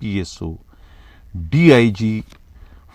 PSO DIG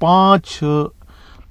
5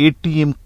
ATM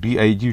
DIG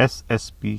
SSP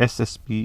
SSP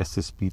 SSP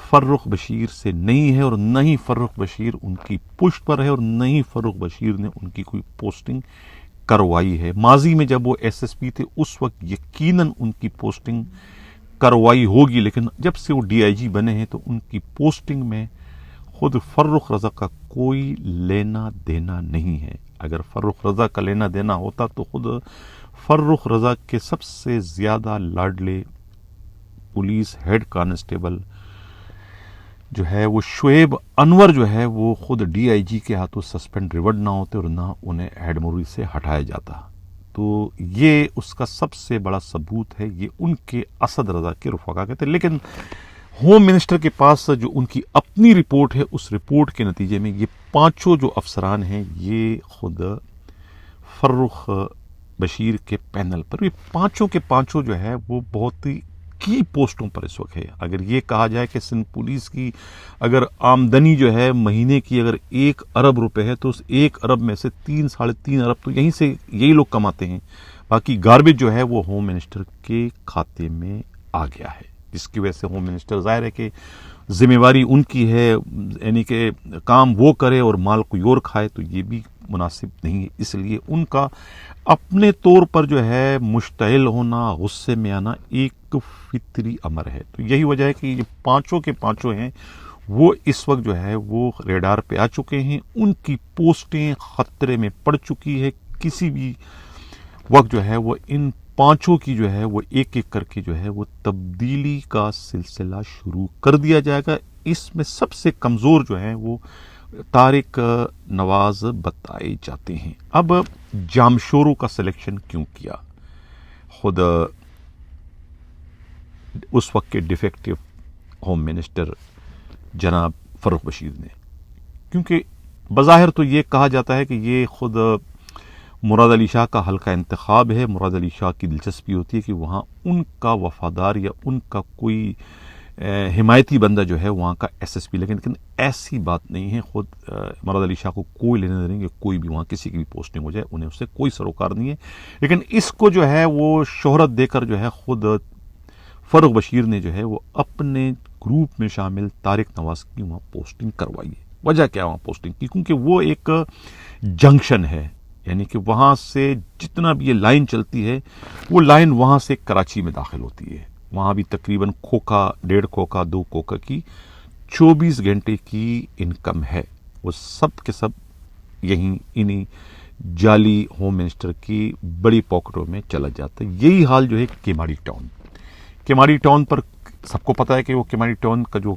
Farrukh Bashir سے نہیں ہے، اور نہ ہی فرخ بشیر ان کی پشت پر ہے، اور نہ ہی فرخ بشیر نے ان کی کوئی پوسٹنگ کروائی ہے۔ ماضی میں جب وہ ایس ایس پی تھے اس وقت یقیناً ان کی پوسٹنگ کروائی ہوگی، لیکن جب سے وہ ڈی آئی جی بنے ہیں تو ان کی پوسٹنگ میں خود فرخ رضا کا کوئی لینا دینا نہیں ہے۔ اگر فرخ رضا کا لینا دینا ہوتا تو خود فرخ رضا کے سب سے زیادہ لاڈلے پولیس ہیڈ کانسٹیبل جو ہے وہ شعیب انور جو ہے وہ خود ڈی آئی جی کے ہاتھوں سسپینڈ ریورڈ نہ ہوتے اور نہ انہیں ہیڈ موری سے ہٹایا جاتا۔ تو یہ اس کا سب سے بڑا ثبوت ہے، یہ ان کے اسد رضا کے رفقا کے تھے۔ لیکن ہوم منسٹر کے پاس جو ان کی اپنی رپورٹ ہے، اس رپورٹ کے نتیجے میں یہ پانچوں جو افسران ہیں یہ خود فرخ بشیر کے پینل پر، یہ پانچوں کے پانچوں جو ہے وہ بہت ہی کی پوسٹوں پر اس وقت ہے۔ اگر یہ کہا جائے کہ سندھ پولیس کی اگر آمدنی جو ہے مہینے کی اگر 1 ارب روپے ہے تو اس 1 ارب میں سے 3-3.5 ارب تو یہیں سے یہی لوگ کماتے ہیں، باقی گاربیج جو ہے وہ ہوم منسٹر کے کھاتے میں آ گیا ہے، جس کی وجہ سے ہوم منسٹر ظاہر ہے کہ ذمہ داری ان کی ہے، یعنی کہ کام وہ کرے اور مال کوئی اور کھائے، تو یہ بھی مناسب نہیں ہے۔ اس لیے ان کا اپنے طور پر جو ہے مشتعل ہونا، غصے میں آنا ایک فطری امر ہے۔ تو یہی وجہ ہے کہ یہ پانچوں کے پانچوں ہیں وہ اس وقت جو ہے وہ ریڈار پہ آ چکے ہیں، ان کی پوسٹیں خطرے میں پڑ چکی ہے۔ کسی بھی وقت جو ہے وہ ان پانچوں کی جو ہے وہ ایک ایک کر کے جو ہے وہ تبدیلی کا سلسلہ شروع کر دیا جائے گا۔ اس میں سب سے کمزور جو ہے وہ طارق نواز بتائے جاتے ہیں۔ اب جامشورو کا سلیکشن کیوں کیا خود اس وقت کے ڈیفیکٹو ہوم منسٹر جناب فرخ بشیر نے؟ کیونکہ بظاہر تو یہ کہا جاتا ہے کہ یہ خود مراد علی شاہ کا حلقہ انتخاب ہے، مراد علی شاہ کی دلچسپی ہوتی ہے کہ وہاں ان کا وفادار یا ان کا کوئی حمایتی بندہ جو ہے وہاں کا ایس ایس پی، لیکن ایسی بات نہیں ہے۔ خود مراد علی شاہ کو کوئی لینے دینے کہ کوئی بھی وہاں کسی کی بھی پوسٹنگ ہو جائے، انہیں اس سے کوئی سروکار نہیں ہے، لیکن اس کو جو ہے وہ شہرت دے کر جو ہے خود فرخ بشیر نے جو ہے وہ اپنے گروپ میں شامل طارق نواز کی وہاں پوسٹنگ کروائی ہے۔ وجہ کیا وہاں پوسٹنگ کی؟ کیونکہ وہ ایک جنکشن ہے، یعنی کہ وہاں سے جتنا بھی یہ لائن چلتی ہے وہ لائن وہاں سے کراچی میں داخل ہوتی ہے۔ وہاں بھی تقریباً کھوکھا، 1.5 کھوکھا، 2 کھوکھا کی 24 گھنٹے کی انکم ہے، وہ سب کے سب یہیں انہی جعلی ہوم منسٹر کی بڑی پاکٹوں میں چلا جاتا ہے۔ یہی حال جو ہے کیماڑی ٹاؤن، کیماڑی ٹاؤن پر سب کو پتا ہے کہ وہ کیماڑی ٹاؤن کا جو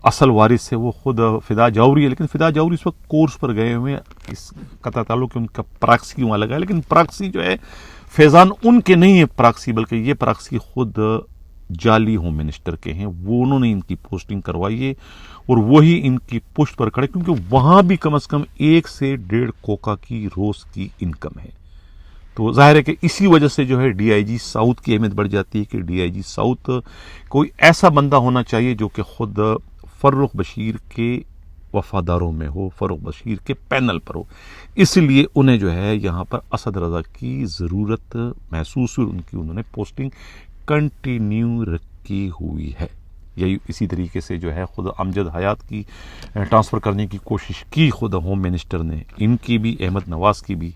اصل وارث ہے وہ خود فدا جوہری ہے، لیکن فدا جوہری اس وقت کورس پر گئے ہوئے ہیں، اس قطع تعلق کہ ان کا پراکسی وہاں لگا ہے، لیکن پراکسی جو ہے فیضان ان کے نہیں ہے پراکسی، بلکہ یہ پراکسی خود جعلی ہوم منسٹر کے ہیں، وہ انہوں نے ان کی پوسٹنگ کروائی ہے اور وہی ان کی پشت پر کھڑے، کیونکہ وہاں بھی کم از کم 1 سے 1.5 کھوکھا کی روز کی انکم ہے۔ تو ظاہر ہے کہ اسی وجہ سے جو ہے ڈی آئی جی ساؤتھ کی اہمیت بڑھ جاتی ہے کہ ڈی آئی جی ساؤتھ کوئی ایسا بندہ ہونا چاہیے جو کہ خود فرخ بشیر کے وفاداروں میں ہو، فرخ بشیر کے پینل پر ہو، اس لیے انہیں جو ہے یہاں پر اسد رضا کی ضرورت محسوس ہوئی، ان کی انہوں نے پوسٹنگ کنٹینیو رکھی ہوئی ہے۔ یہی اسی طریقے سے جو ہے خود امجد حیات کی ٹرانسفر کرنے کی کوشش کی خود ہوم منسٹر نے، ان کی بھی، احمد نواز کی بھی،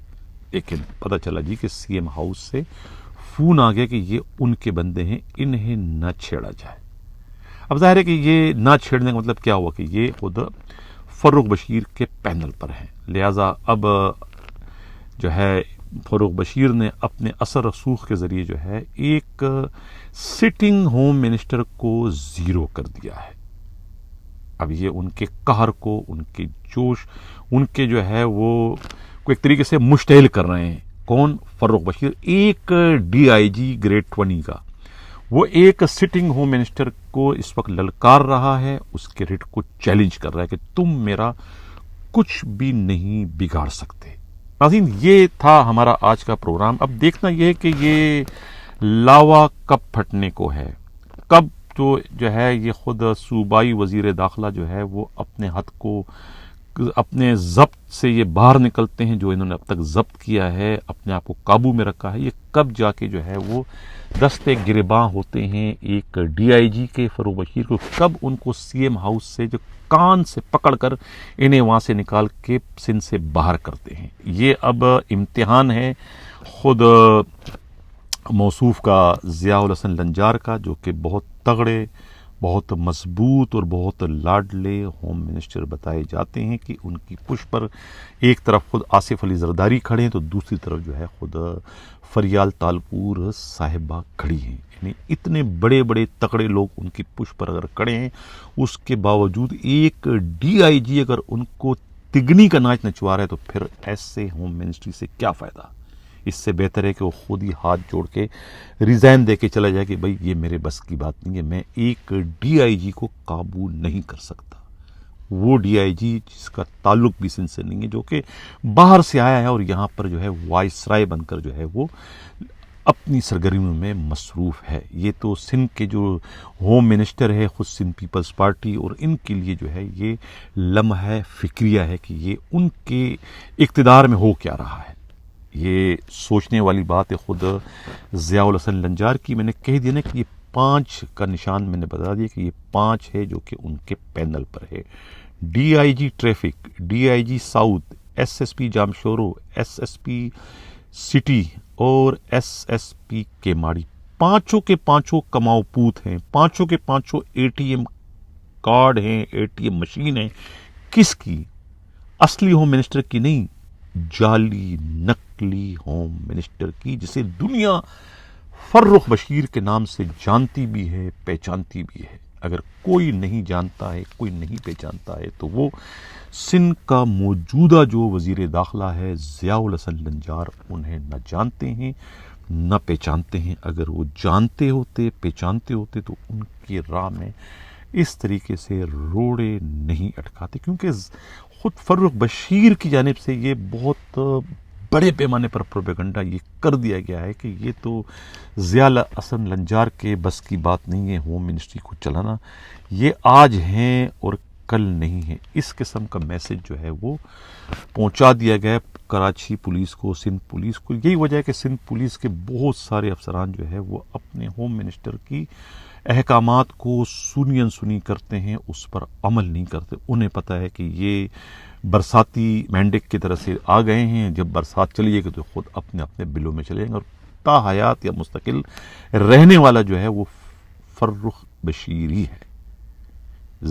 لیکن پتہ چلا جی کہ سی ایم ہاؤس سے فون آ گیا کہ یہ ان کے بندے ہیں، انہیں نہ چھیڑا جائے۔ اب ظاہر ہے کہ یہ نہ چھیڑنے کا مطلب کیا ہوا کہ یہ خود فرخ بشیر کے پینل پر ہیں، لہٰذا اب جو ہے فرخ بشیر نے اپنے اثر رسوخ کے ذریعے جو ہے ایک سٹنگ ہوم منسٹر کو زیرو کر دیا ہے۔ اب یہ ان کے قہر کو، ان کے جوش، ان کے جو ہے وہ کو ایک طریقے سے مشتعل کر رہے ہیں۔ کون؟ فرخ بشیر، ایک ڈی آئی جی گریڈ 20 کا، وہ ایک سٹنگ ہوم منسٹر کو اس وقت للکار رہا ہے، اس کے ریٹ کو چیلنج کر رہا ہے کہ تم میرا کچھ بھی نہیں بگاڑ سکتے۔ ناظرین، یہ تھا ہمارا آج کا پروگرام۔ اب دیکھنا یہ ہے کہ یہ لاوا کب پھٹنے کو ہے، کب جو ہے یہ خود صوبائی وزیر داخلہ جو ہے وہ اپنے ہاتھ کو اپنے ضبط سے یہ باہر نکلتے ہیں، جو انہوں نے اب تک ضبط کیا ہے، اپنے آپ کو قابو میں رکھا ہے، یہ کب جا کے جو ہے وہ دستے گریباں ہوتے ہیں ایک ڈی آئی جی کے فروغ بشیر کو، کب ان کو سی ایم ہاؤس سے جو کان سے پکڑ کر انہیں وہاں سے نکال کے سندھ سے باہر کرتے ہیں۔ یہ اب امتحان ہے خود موصوف کا ضیاء الحسن لنجار کا، جو کہ بہت تگڑے، بہت مضبوط اور بہت لاڈلے ہوم منسٹر بتائے جاتے ہیں، کہ ان کی پشت پر ایک طرف خود آصف علی زرداری کھڑے ہیں تو دوسری طرف جو ہے خود فریال تالپور صاحبہ کھڑی ہیں۔ یعنی اتنے بڑے بڑے تگڑے لوگ ان کی پشت پر اگر کھڑے ہیں، اس کے باوجود ایک ڈی آئی جی اگر ان کو تگنی کا ناچ نچوا رہا ہے تو پھر ایسے ہوم منسٹری سے کیا فائدہ؟ اس سے بہتر ہے کہ وہ خود ہی ہاتھ جوڑ کے ریزائن دے کے چلا جائے کہ بھائی یہ میرے بس کی بات نہیں ہے، میں ایک ڈی آئی جی کو قابو نہیں کر سکتا۔ وہ ڈی آئی جی جس کا تعلق بھی سندھ سے نہیں ہے، جو کہ باہر سے آیا ہے اور یہاں پر جو ہے وائس رائے بن کر جو ہے وہ اپنی سرگرمیوں میں مصروف ہے۔ یہ تو سندھ کے جو ہوم منسٹر ہے خود سندھ پیپلز پارٹی، اور ان کے لیے جو ہے یہ لمحہ فکریہ ہے کہ یہ ان کے اقتدار میں ہو کیا رہا ہے۔ یہ سوچنے والی بات ہے خود ضیاء الحسن لنجار کی۔ میں نے کہہ دیا نا کہ یہ 5 کا نشان میں نے بتا دیا کہ یہ 5 ہے جو کہ ان کے پینل پر ہے۔ D I G traffic, D I G south, S S P Jamshoro, S S P city اور ایس ایس پی کیماڑی، پانچوں کے پانچوں کماؤ پوت ہیں، پانچوں کے پانچوں اے ٹی ایم کارڈ ہیں، اے ٹی ایم مشین ہیں۔ کس کی؟ اصلی ہوم منسٹر کی نہیں، جعلی نقلی ہوم منسٹر کی، جسے دنیا فرخ بشیر کے نام سے جانتی بھی ہے، پہچانتی بھی ہے۔ اگر کوئی نہیں جانتا ہے، کوئی نہیں پہچانتا ہے، تو وہ سندھ کا موجودہ جو وزیر داخلہ ہے ضیاء الحسن لنجار انہیں نہ جانتے ہیں نہ پہچانتے ہیں۔ اگر وہ جانتے ہوتے، پہچانتے ہوتے تو ان کی راہ میں اس طریقے سے روڑے نہیں اٹکاتے، کیونکہ خود فرخ بشیر کی جانب سے یہ بہت بڑے پیمانے پر پروپیگنڈا یہ کر دیا گیا ہے کہ یہ تو ضیاء الحسن لنجار کے بس کی بات نہیں ہے ہوم منسٹری کو چلانا، یہ آج ہیں اور کل نہیں ہے۔ اس قسم کا میسج جو ہے وہ پہنچا دیا گیا کراچی پولیس کو، سندھ پولیس کو۔ یہی وجہ ہے کہ سندھ پولیس کے بہت سارے افسران جو ہے وہ اپنے ہوم منسٹر کی احکامات کو سنی کرتے ہیں، اس پر عمل نہیں کرتے۔ انہیں پتہ ہے کہ یہ برساتی مینڈک کی طرح سے آ گئے ہیں، جب برسات چلی جائے گی تو خود اپنے اپنے بلوں میں چلے جائیں گے، اور تا حیات یا مستقل رہنے والا جو ہے وہ فرخ بشیر ہی ہے،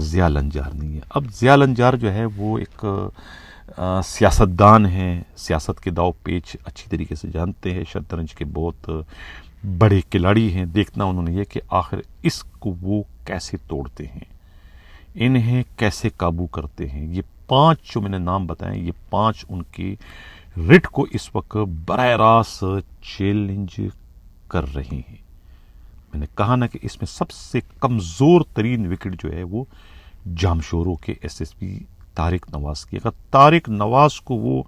ضیاء لنجار نہیں ہے۔ اب ضیاء لنجار جو ہے وہ ایک سیاستدان ہیں، سیاست کے داؤ پیچ اچھی طریقے سے جانتے ہیں، شطرنج کے بہت بڑے کھلاڑی ہیں۔ دیکھنا انہوں نے یہ کہ آخر اس کو وہ کیسے توڑتے ہیں، انہیں کیسے قابو کرتے ہیں۔ یہ 5 جو میں نے نام بتائے، یہ 5 ان کی رٹ کو اس وقت براہ راست چیلنج کر رہے ہیں۔ میں نے کہا نا کہ اس میں سب سے کمزور ترین وکٹ جو ہے وہ جامشورو کے ایس ایس پی طارق نواز کی۔ اگر طارق نواز کو وہ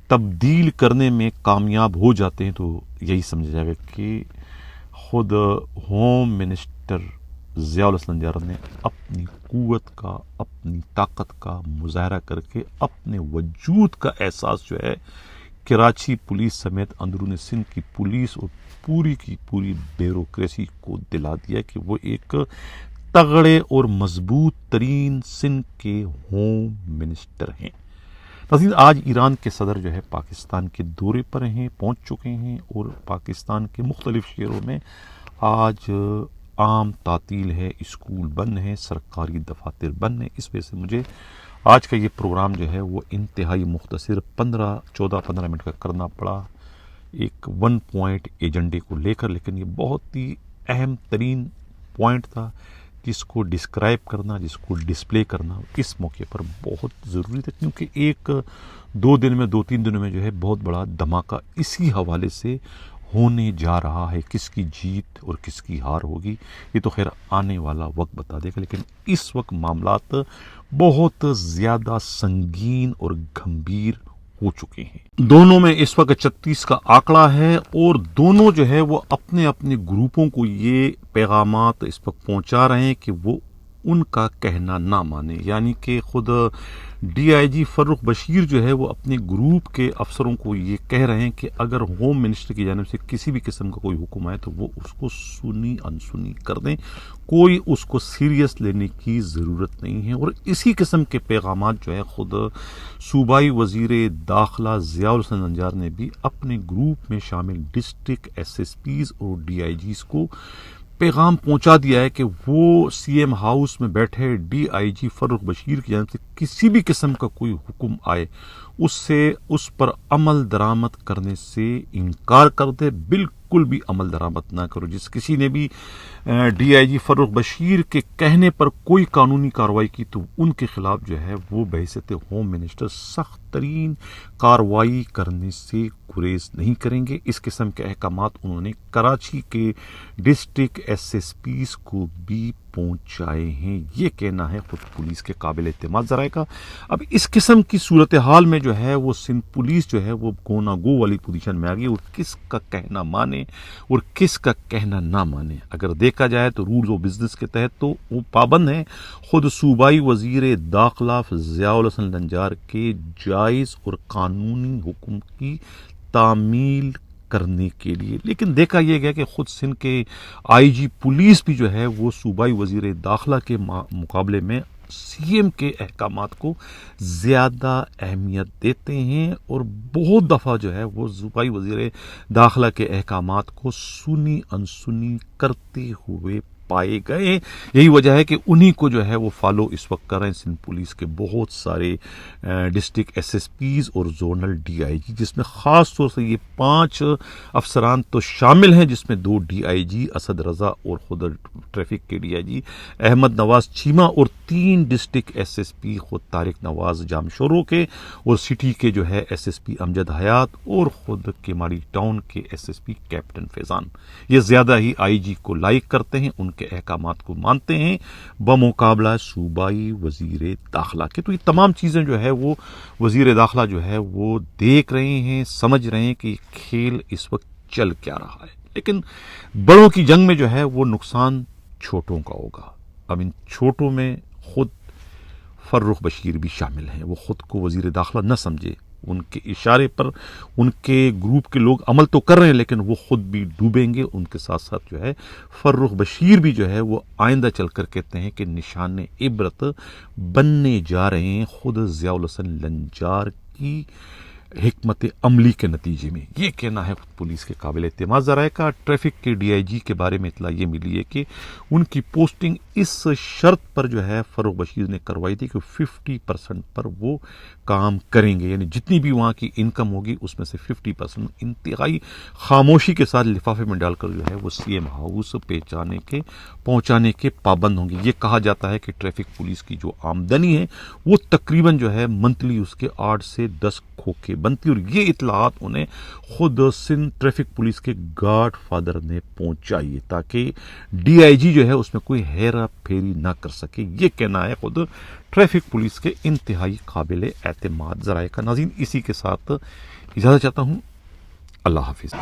تبدیل کرنے میں کامیاب ہو جاتے ہیں تو یہی سمجھا جائے گا کہ خود ہوم منسٹر ضیاء الحسن لنجار نے اپنی قوت کا، اپنی طاقت کا مظاہرہ کر کے اپنے وجود کا احساس جو ہے کراچی پولیس سمیت اندرون سندھ کی پولیس اور پوری کی پوری بیوروکریسی کو دلا دیا کہ وہ ایک تگڑے اور مضبوط ترین سندھ کے ہوم منسٹر ہیں۔ ناظرین، آج ایران کے صدر جو ہے پاکستان کے دورے پر ہیں، پہنچ چکے ہیں، اور پاکستان کے مختلف شہروں میں آج عام تعطیل ہے، اسکول بند ہیں، سرکاری دفاتر بند ہیں۔ اس وجہ سے مجھے آج کا یہ پروگرام جو ہے وہ انتہائی مختصر 14-15 منٹ کا کرنا پڑا، ایک 1 پوائنٹ ایجنڈے کو لے کر، لیکن یہ بہت ہی اہم ترین پوائنٹ تھا جس کو ڈسکرائب کرنا، جس کو ڈسپلے کرنا اس موقع پر بہت ضروری تھا، کیونکہ 1-2 دن میں 2-3 دنوں میں جو ہے بہت بڑا دھماکہ اسی حوالے سے ہونے جا رہا ہے۔ کس کی جیت اور کس کی ہار ہوگی یہ تو خیر آنے والا وقت بتا دے گا، لیکن اس وقت معاملات بہت زیادہ سنگین اور گھمبیر ہو چکے ہیں۔ دونوں میں اس وقت 36 کا آنکڑا ہے، اور دونوں جو ہے وہ اپنے اپنے گروپوں کو یہ پیغامات اس وقت پہنچا رہے ہیں کہ وہ ان کا کہنا نہ مانے. یعنی کہ خود ڈی آئی جی فرخ بشیر جو ہے وہ اپنے گروپ کے افسروں کو یہ کہہ رہے ہیں کہ اگر ہوم منسٹر کی جانب سے کسی بھی قسم کا کوئی حکم آئے تو وہ اس کو سنی انسنی کر دیں, کوئی اس کو سیریس لینے کی ضرورت نہیں ہے. اور اسی قسم کے پیغامات جو ہے خود صوبائی وزیر داخلہ ضیاء الحسن نجار نے بھی اپنے گروپ میں شامل ڈسٹرکٹ ایس ایس پیز اور ڈی آئی جیز کو پیغام پہنچا دیا ہے کہ وہ سی ایم ہاؤس میں بیٹھے ڈی آئی جی فرخ بشیر کی جانب سے کسی بھی قسم کا کوئی حکم آئے اس پر عمل درآمد کرنے سے انکار کر دے, بالکل بھی عمل درآمد نہ کرو. جس کسی نے بھی ڈی آئی جی فرخ بشیر کے کہنے پر کوئی قانونی کارروائی کی تو ان کے خلاف جو ہے وہ بحیثیت ہوم منسٹر سخت ترین کارروائی کرنے سے گریز نہیں کریں گے. اس قسم کے احکامات انہوں نے کراچی کے ڈسٹرکٹ ایس ایس پیز کو بھی پہنچائے ہیں. یہ کہنا ہے خود پولیس کے قابل اعتماد ذرائع کا. اب اس قسم کی صورتحال میں جو ہے وہ سندھ پولیس جو ہے وہ گو نہ گو والی پوزیشن میں آ گئی, اور کس کا کہنا مانے اور کس کا کہنا نہ مانے. اگر دیکھا جائے تو رولز آف بزنس کے تحت تو وہ پابند ہیں. خود صوبائی وزیر داخلہ ضیاء الحسن نجار کے جائز اور قانونی حکم کی تعمیل کرنے کے لیے, لیکن دیکھا یہ گیا کہ خود سندھ کے آئی جی پولیس بھی جو ہے وہ صوبائی وزیر داخلہ کے مقابلے میں سی ایم کے احکامات کو زیادہ اہمیت دیتے ہیں, اور بہت دفعہ جو ہے وہ صوبائی وزیر داخلہ کے احکامات کو سنی انسنی کرتے ہوئے پائے گئے. یہی وجہ ہے کہ انہی کو جو ہے وہ فالو اس وقت کر رہے ہیں سندھ پولیس کے بہت سارے ڈسٹرکٹ ایس ایس پیز اور زونل ڈی آئی جی, جس میں خاص طور سے یہ 5 افسران تو شامل ہیں, جس میں 2 ڈی آئی جی اسد رضا اور خود ٹریفک کے ڈی آئی جی احمد نواز چیمہ, اور 3 ڈسٹرکٹ ایس ایس پی خود طارق نواز جام شورو کے, اور سٹی کے جو ہے ایس ایس پی امجد حیات, اور خود کیماڑی ٹاؤن کے ایس ایس پی کیپٹن فیضان. یہ زیادہ ہی آئی جی کو لائک کرتے ہیں, ان کے احکامات کو مانتے ہیں بمقابلہ صوبائی وزیر داخلہ کے. تو یہ تمام چیزیں جو ہے وہ وزیر داخلہ جو ہے وہ دیکھ رہے ہیں, سمجھ رہے ہیں کہ یہ کھیل اس وقت چل کیا رہا ہے. لیکن بڑوں کی جنگ میں جو ہے وہ نقصان چھوٹوں کا ہوگا. اب ان چھوٹوں میں خود فرخ بشیر بھی شامل ہیں. وہ خود کو وزیر داخلہ نہ سمجھے, ان کے اشارے پر ان کے گروپ کے لوگ عمل تو کر رہے ہیں لیکن وہ خود بھی ڈوبیں گے. ان کے ساتھ ساتھ جو ہے فرخ بشیر بھی جو ہے وہ آئندہ چل کر کہتے ہیں کہ نشان عبرت بننے جا رہے ہیں خود ضیاء الحسن نجار کی حکمت عملی کے نتیجے میں. یہ کہنا ہے پولیس کے قابل اعتماد ذرائع کا. ٹریفک کے ڈی آئی جی کے بارے میں اطلاع یہ ملی ہے کہ ان کی پوسٹنگ اس شرط پر جو ہے فرخ بشیر نے کروائی تھی کہ 50% پر وہ کام کریں گے, یعنی جتنی بھی وہاں کی انکم ہوگی اس میں سے 50% انتہائی خاموشی کے ساتھ لفافے میں ڈال کر جو ہے وہ سی ایم ہاؤس پہنچانے کے پابند ہوں گے. یہ کہا جاتا ہے کہ ٹریفک پولیس کی جو آمدنی ہے وہ تقریباً جو ہے منتھلی اس کے 8 سے 10 کھوکھے بنتی, اور یہ اطلاعات انہیں خود سندھ ٹریفک پولیس کے گاڈ فادر نے پہنچائی تاکہ ڈی آئی جی جو ہے اس میں کوئی ہیرا پھیری نہ کر سکے. یہ کہنا ہے خود ٹریفک پولیس کے انتہائی قابل اعتماد ذرائع کا. ناظرین, اسی کے ساتھ اجازت چاہتا ہوں. اللہ حافظ.